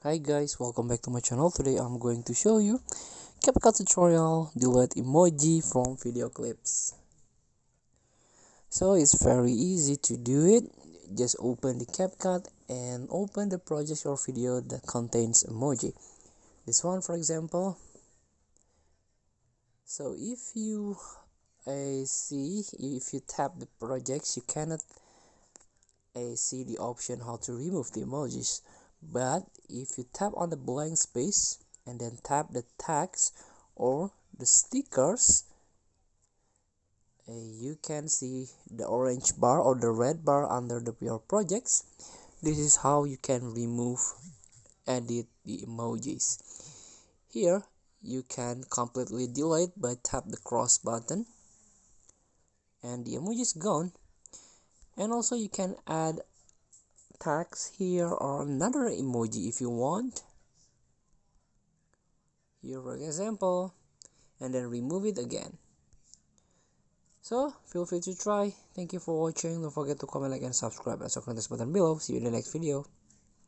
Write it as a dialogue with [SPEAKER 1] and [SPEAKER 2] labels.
[SPEAKER 1] Hi guys, welcome back to my channel. Today I'm going to show you CapCut tutorial delete emoji from video clips. So it's very easy to do it. Just open the CapCut and open the project or video that contains emoji. This one for example. So if you if you tap the projects, you cannot see the option how to remove the emojis. But if you tap on the blank space and then tap the tags or the stickers, you can see the orange bar or the red bar under your projects. This is how you can edit the emojis. Here you can completely delete by tap the cross button and the emoji is gone. And also you can add tags here or another emoji if you want. Here for example, and then remove it again. So feel free to try. Thank you for watching. Don't forget to comment, like, and subscribe. Also click this button below. See you in the next video.